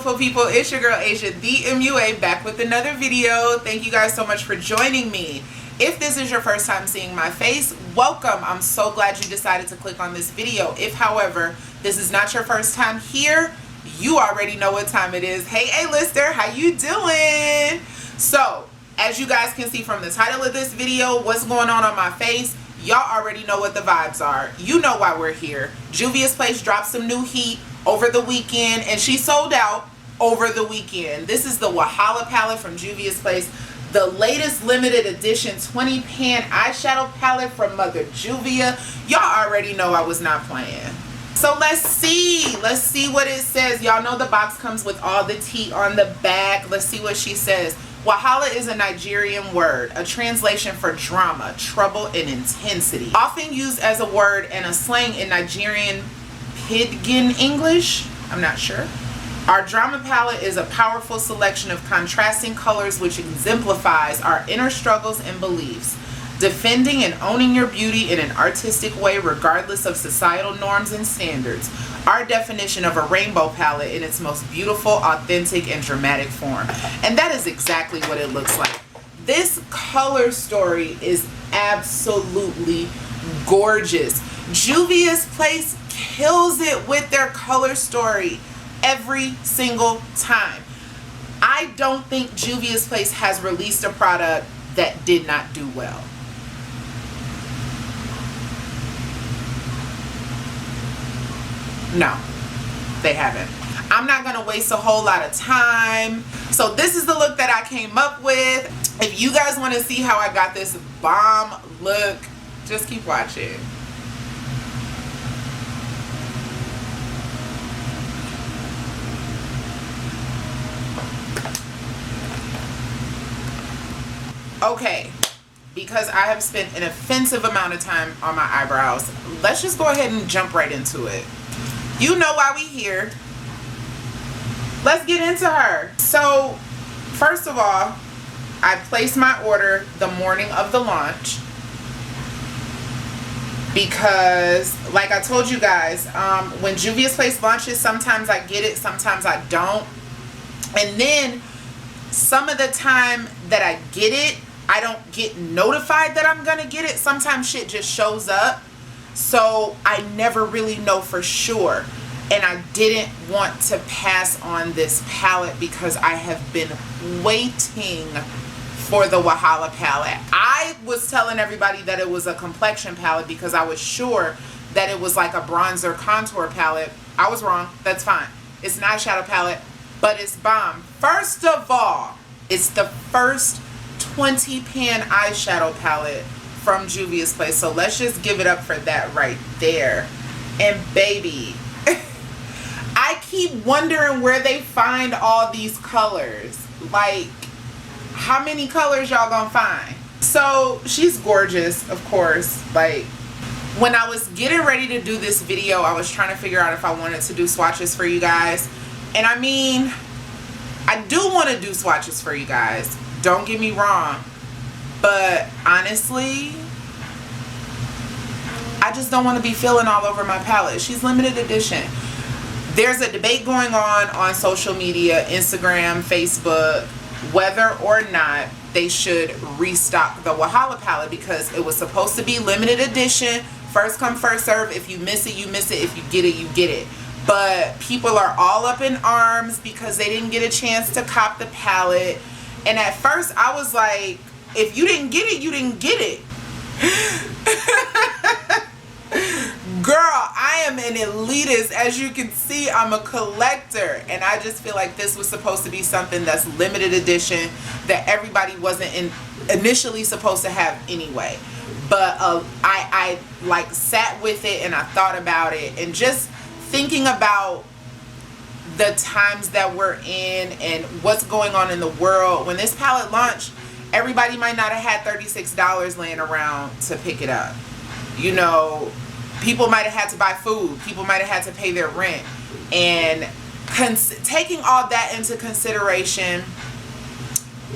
beautiful people, it's your girl Asia, the MUA, back with another video. Thank you guys so much for joining me. If this is your first time seeing my face, welcome. I'm so glad you decided to click on this video. If, however, this is not your first time here, you already know what time it is. Hey A-lister, how you doing? So, as you guys can see from the title of this video, what's going on my face, y'all already know what the vibes are. You know why we're here. Juvia'S place dropped some new heat over the weekend, and she sold out over the weekend. This is the Wahala palette from Juvia'S place, the latest limited edition 20 pan eyeshadow palette from Mother Juvia. Y'all already know I was not playing. So let's see what it says. Y'all know the box comes with all the tea on the back. Let's see what she says. Wahala is a Nigerian word, a translation for drama, trouble, and intensity. Often used as a word and a slang in Nigerian Pidgin English. I'm not sure. Our drama palette is a powerful selection of contrasting colors which exemplifies our inner struggles and beliefs. Defending and owning your beauty in an artistic way regardless of societal norms and standards. Our definition of a rainbow palette in its most beautiful, authentic, and dramatic form. And that is exactly what it looks like. This color story is absolutely gorgeous. Juvia'S place kills it with their color story every single time. I don't think Juvia'S place has released a product that did not do well. No, they haven't. I'm not gonna waste a whole lot of time. So this is the look that I came up with. If you guys want to see how I got this bomb look, just keep watching. Okay, because I have spent an offensive amount of time on my eyebrows, let's just go ahead and jump right into it. You know why we here. Let's get into her. So, first of all, I placed my order the morning of the launch because, like I told you guys, when Juvia'S place launches, sometimes I get it, sometimes I don't. And then, some of the time that I get it, I don't get notified that I'm gonna get it. Sometimes shit just shows up. So I never really know for sure. And I didn't want to pass on this palette because I have been waiting for the Wahala palette. I was telling everybody that it was a complexion palette because I was sure that it was like a bronzer contour palette. I was wrong. That's fine. It's an eyeshadow palette, but it's bomb. First of all, it's the first 20 pan eyeshadow palette from Juvia'S place. So let's just give it up for that right there. And baby, I keep wondering where they find all these colors. Like, how many colors y'all gonna find? So she's gorgeous, of course. Like, when I was getting ready to do this video, I was trying to figure out if I wanted to do swatches for you guys. And I mean, I do want to do swatches for you guys. Don't get me wrong. But honestly, I just don't want to be feeling all over my palette. She's limited edition. There's a debate going on social media, Instagram, Facebook, whether or not they should restock the Wahala palette because it was supposed to be limited edition. First come, first serve. If you miss it, you miss it. If you get it, you get it. But people are all up in arms because they didn't get a chance to cop the palette. And at first I was like, if you didn't get it, you didn't get it. Girl, I am an elitist. As you can see, I'm a collector. And I just feel like this was supposed to be something that's limited edition that everybody wasn't initially supposed to have anyway. But I like sat with it and I thought about it. And just thinking about the times that we're in and what's going on in the world. When this palette launched, everybody might not have had $36 laying around to pick it up. You know, people might have had to buy food. People might have had to pay their rent. And taking all that into consideration,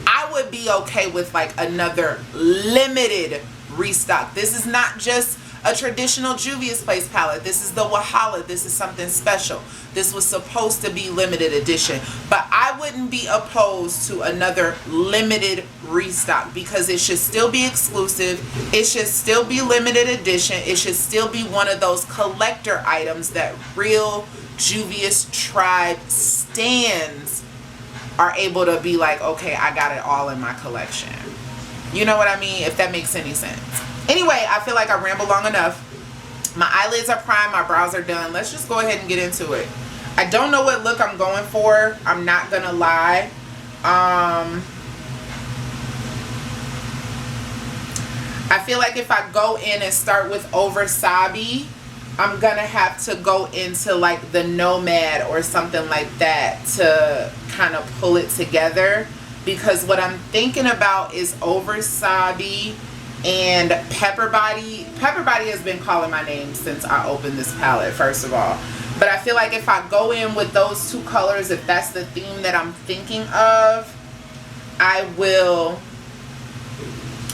I would be okay with like another limited restock. This is not just a traditional Juvia'S Place palette. This is the Wahala. This is something special. This was supposed to be limited edition. But I wouldn't be opposed to another limited restock because it should still be exclusive. It should still be limited edition. It should still be one of those collector items that real Juvia'S tribe stands are able to be like, okay, I got it all in my collection. You know what I mean? If that makes any sense. Anyway, I feel like I rambled long enough. My eyelids are primed, my brows are done. Let's just go ahead and get into it. I don't know what look I'm going for. I'm not gonna lie. I feel like if I go in and start with Oversabi, I'm gonna have to go into like the Nomad or something like that to kind of pull it together, because what I'm thinking about is Oversabi and Pepper Body. Pepper Body has been calling my name since I opened this palette, first of all. But I feel like if I go in with those two colors, if that's the theme that I'm thinking of, I will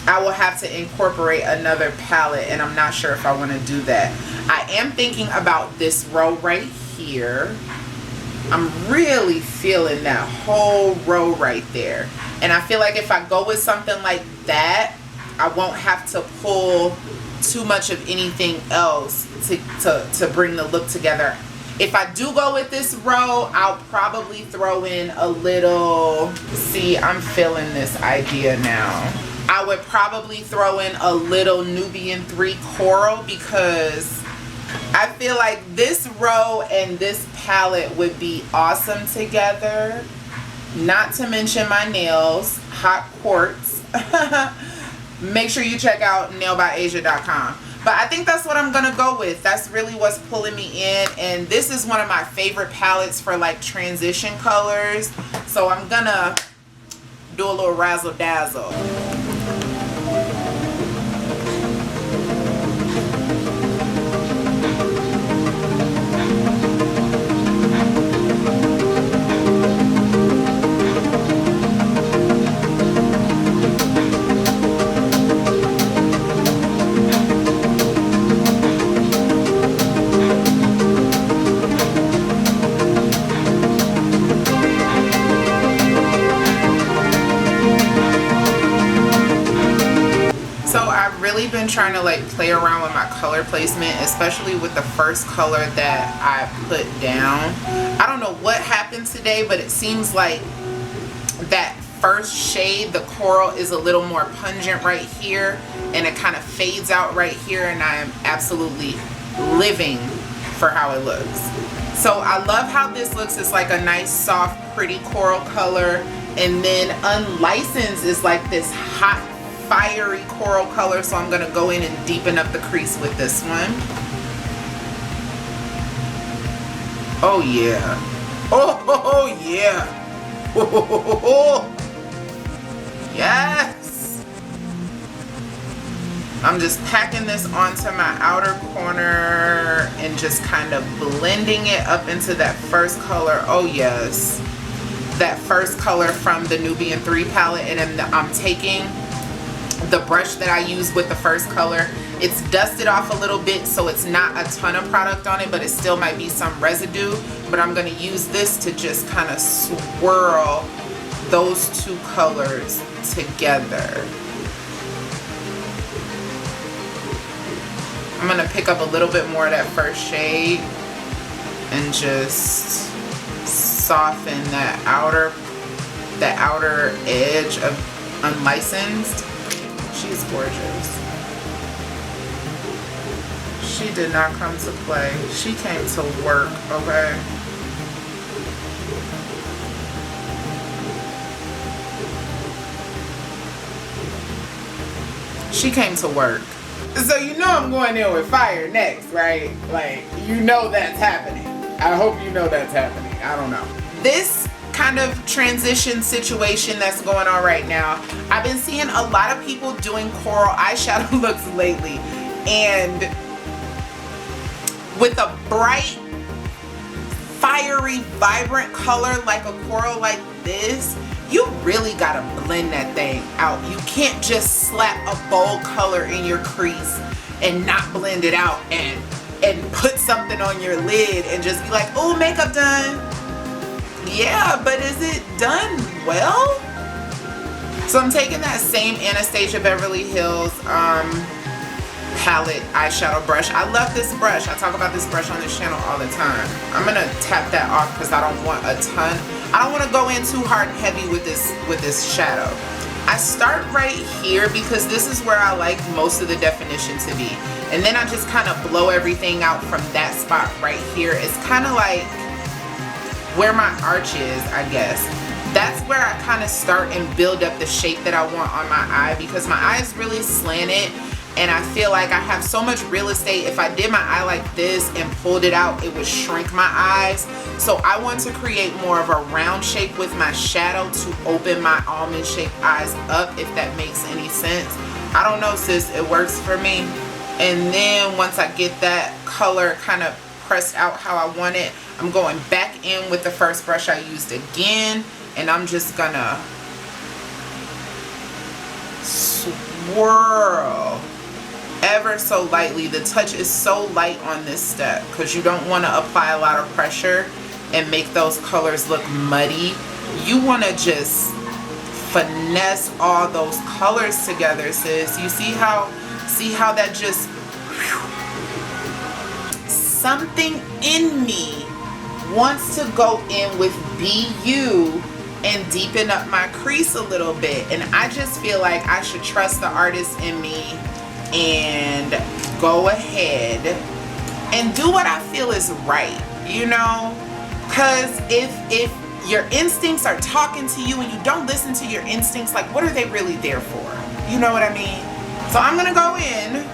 have to incorporate another palette, and I'm not sure if I want to do that. I am thinking about this row right here. I'm really feeling that whole row right there. And I feel like if I go with something like that, I won't have to pull too much of anything else to bring the look together. If I do go with this row, I'll probably throw in a little, see, I'm feeling this idea now. I would probably throw in a little Nubian 3 coral, because I feel like this row and this palette would be awesome together. Not to mention my nails, hot quartz. Make sure you check out nailbyasia.com. But I think that's what I'm gonna go with. That's really what's pulling me in, and this is one of my favorite palettes for like transition colors. So I'm gonna do a little razzle dazzle. Been trying to like play around with my color placement, especially with the first color that I put down. I don't know what happened today, but it seems like that first shade, the coral, is a little more pungent right here, and it kind of fades out right here, and I am absolutely living for how it looks. So I love how this looks. It's like a nice soft pretty coral color, and then Unlicensed is like this hot fiery coral color, so I'm gonna go in and deepen up the crease with this one. Oh yeah. Oh yeah. Oh, yes. I'm just packing this onto my outer corner and just kind of blending it up into that first color. Oh yes. That first color from the Nubian 3 palette, and then I'm taking the brush that I used with the first color. It's dusted off a little bit, so it's not a ton of product on it, but it still might be some residue. But I'm going to use this to just kind of swirl those two colors together. I'm going to pick up a little bit more of that first shade and just soften that outer edge of Unlicensed. She's gorgeous. She did not come to play. She came to work, okay? She came to work. So you know I'm going in with fire next, right? Like, you know that's happening. I hope you know that's happening. I don't know. This kind of transition situation that's going on right now, I've been seeing a lot of people doing coral eyeshadow looks lately, and with a bright, fiery, vibrant color like a coral like this, you really gotta blend that thing out. You can't just slap a bold color in your crease and not blend it out and put something on your lid and just be like, oh, makeup done. Yeah, but is it done well? So I'm taking that same Anastasia Beverly Hills palette eyeshadow brush. I love this brush. I talk about this brush on this channel all the time. I'm gonna tap that off because I don't want a ton. I don't want to go in too hard and heavy with this shadow. I start right here because this is where I like most of the definition to be, and then I just kind of blow everything out from that spot right here. It's kind of like where my arch is, I guess. That's where I kind of start and build up the shape that I want on my eye, because my eye is really slanted and I feel like I have so much real estate. If I did my eye like this and pulled it out, it would shrink my eyes. So I want to create more of a round shape with my shadow to open my almond shaped eyes up, if that makes any sense. I don't know, sis, it works for me. And then once I get that color kind of pressed out how I want it, I'm going back in with the first brush I used again, and I'm just gonna swirl ever so lightly. The touch is so light on this step because you don't want to apply a lot of pressure and make those colors look muddy. You want to just finesse all those colors together, sis. You see how that just, something in me wants to go in with BU and deepen up my crease a little bit, and I just feel like I should trust the artist in me and go ahead and do what I feel is right, you know? Because if your instincts are talking to you and you don't listen to your instincts, like, what are they really there for? You know what I mean? So I'm gonna go in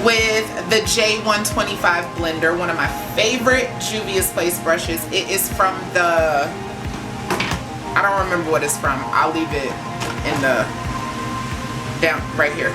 with the J125 blender, one of my favorite Juvia'S Place brushes. It is from the, I don't remember what it's from. I'll leave it in the, down right here.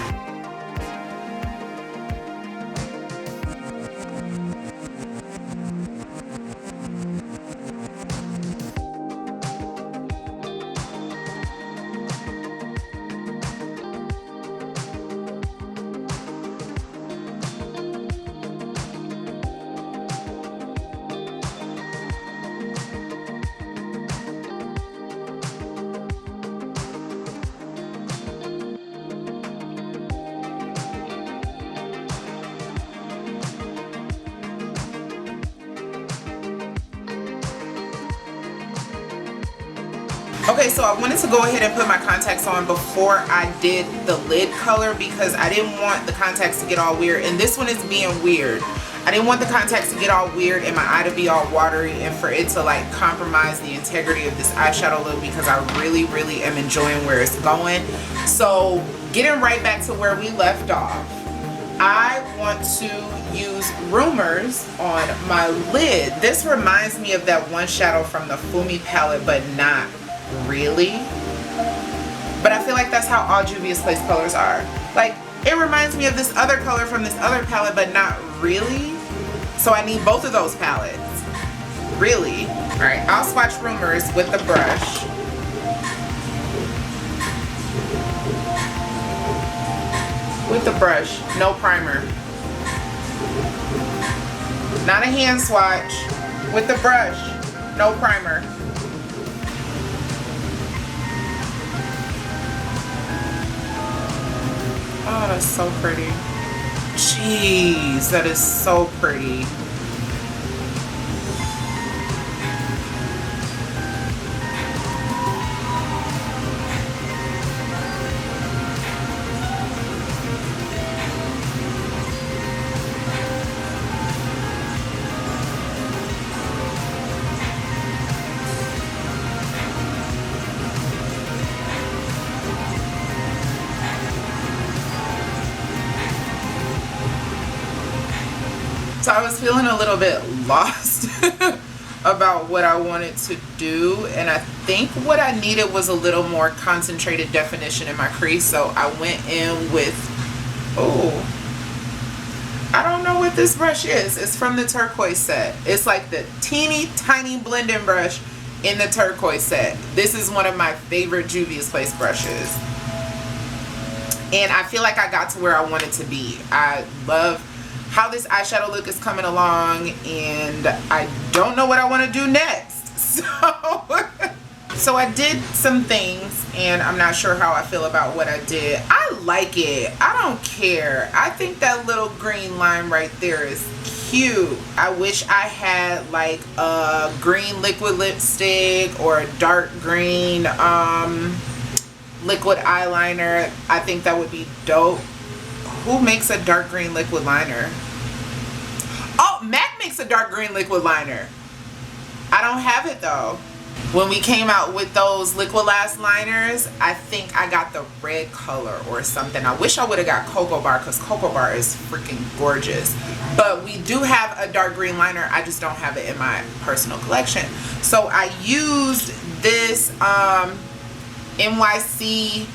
Okay, so I wanted to go ahead and put my contacts on before I did the lid color because I didn't want the contacts to get all weird, and this one is being weird. I didn't want the contacts to get all weird and my eye to be all watery and for it to like compromise the integrity of this eyeshadow look, because I really am enjoying where it's going. So getting right back to where we left off, I want to use Rumors on my lid. This reminds me of that one shadow from the Fumi palette, but not really. But I feel like that's how all Juvia'S Place colors are. Like, it reminds me of this other color from this other palette, but not really. So I need both of those palettes. Really. Alright, I'll swatch Rumors with the brush. With the brush, no primer. Not a hand swatch. With the brush, no primer. Oh, that's so pretty. Jeez, that is so pretty. So I was feeling a little bit lost about what I wanted to do, and I think what I needed was a little more concentrated definition in my crease. So I went in with, oh, I don't know what this brush is. It's from the turquoise set. It's like the teeny tiny blending brush in the turquoise set. This is one of my favorite Juvia'S Place brushes. and I feel like I got to where I wanted to be. I love how this eyeshadow look is coming along, and I don't know what I want to do next. So I did some things, and I'm not sure how I feel about what I did. I like it. I don't care. I think that little green line right there is cute. I wish I had like a green liquid lipstick or a dark green liquid eyeliner. I think that would be dope. Who makes a dark green liquid liner? Oh, MAC makes a dark green liquid liner. I don't have it though. When we came out with those Liquid-Last liners, I think I got the red color or something. I wish I would have got Cocoa Bar, because Cocoa Bar is freaking gorgeous. But we do have a dark green liner. I just don't have it in my personal collection. So I used this NYC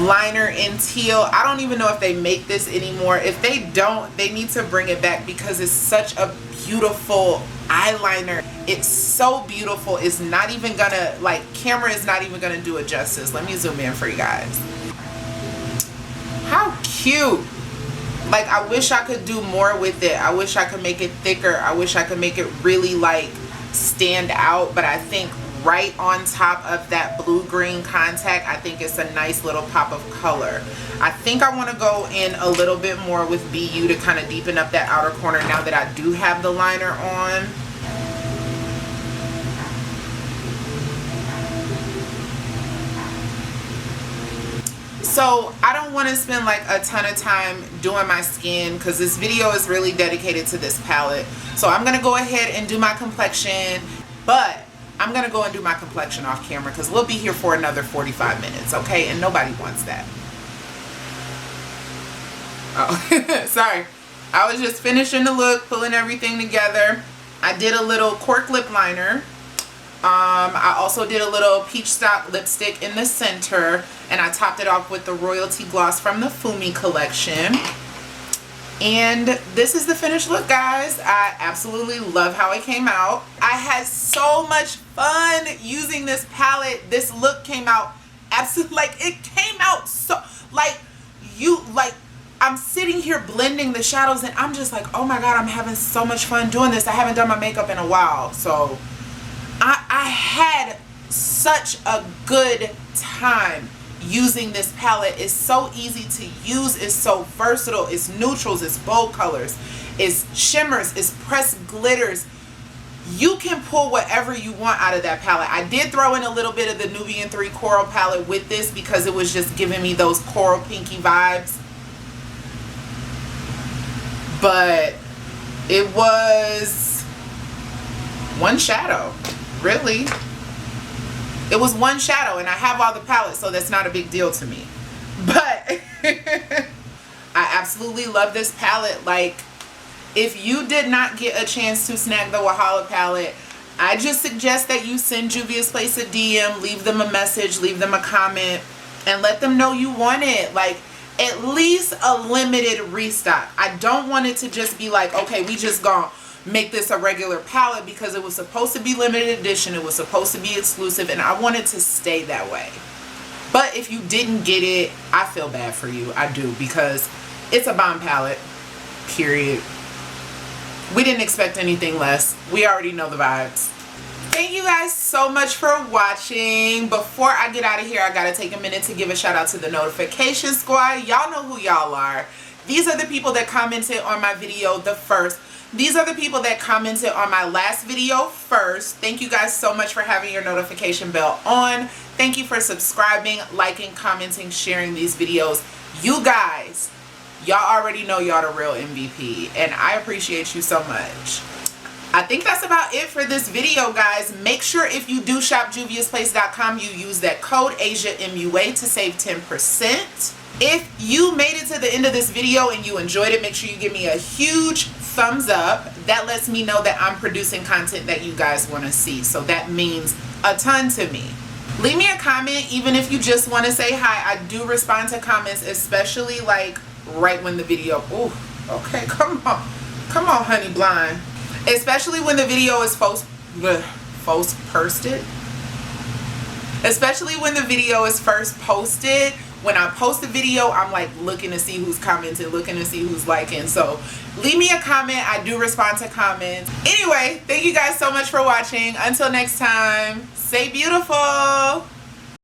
liner in teal. I don't even know if they make this anymore. If they don't, they need to bring it back, because it's such a beautiful eyeliner. It's so beautiful. It's not even gonna, like, camera is not even gonna do it justice. Let me zoom in for you guys. How cute. Like, I wish I could do more with it. I wish I could make it thicker. I wish I could make it really like stand out, but I think right on top of that blue green contact, I think it's a nice little pop of color. I think I want to go in a little bit more with BU to kind of deepen up that outer corner now that I do have the liner on. So I don't want to spend like a ton of time doing my skin, because this video is really dedicated to this palette. So I'm going to go ahead and do my complexion, but I'm going to go and do my complexion off camera, because we'll be here for another 45 minutes, okay? And nobody wants that. Oh, sorry. I was just finishing the look, pulling everything together. I did a little cork lip liner. I also did a little peach stock lipstick in the center, and I topped it off with the Royalty Gloss from the Fumi collection. And this is the finished look, guys. I absolutely love how it came out. I had so much fun using this palette. This look came out absolutely, like, it came out so, like, I'm sitting here blending the shadows, and I'm just like, oh my god, I'm having so much fun doing this. I haven't done my makeup in a while, so I had such a good time using this palette. It's so easy to use. It's so versatile. It's neutrals, it's bold colors, it's shimmers, it's pressed glitters. You can pull whatever you want out of that palette. I did throw in a little bit of the Nubian 3 Coral palette with this, because it was just giving me those coral pinky vibes. But it was one shadow, really. It was one shadow, and I have all the palettes, so that's not a big deal to me. But I absolutely love this palette. Like, if you did not get a chance to snag the Wahala palette, I just suggest that you send Juvia'S Place a DM, leave them a message, leave them a comment, and let them know you want it. Like, at least a limited restock. I don't want it to just be like, okay, we just gonna make this a regular palette, because it was supposed to be limited edition, it was supposed to be exclusive, and I want it to stay that way. But if you didn't get it, I feel bad for you. I do, because it's a bomb palette, period. We didn't expect anything less. We already know the vibes. Thank you guys so much for watching. Before I get out of here, I gotta take a minute to give a shout out to the notification squad. Y'all know who y'all are. These are the people that commented on my video the first. These are the people that commented on my last video first. Thank you guys so much for having your notification bell on. Thank you for subscribing, liking, commenting, sharing these videos. You guys, y'all already know y'all the real MVP, and I appreciate you so much. I think that's about it for this video, guys. Make sure if you do shop Juvia'sPlace.com, you use that code AsiaMUA to save 10%. If you made it to the end of this video and you enjoyed it, make sure you give me a huge thumbs up. That lets me know that I'm producing content that you guys want to see. So that means a ton to me. Leave me a comment, even if you just want to say hi. I do respond to comments, especially like right when the video, ooh, okay, come on, honey blind. Especially when the video is especially when the video is first posted, when I post a video, I'm like looking to see who's commenting, looking to see who's liking. So leave me a comment. I do respond to comments. Anyway, thank you guys so much for watching. Until next time, stay beautiful.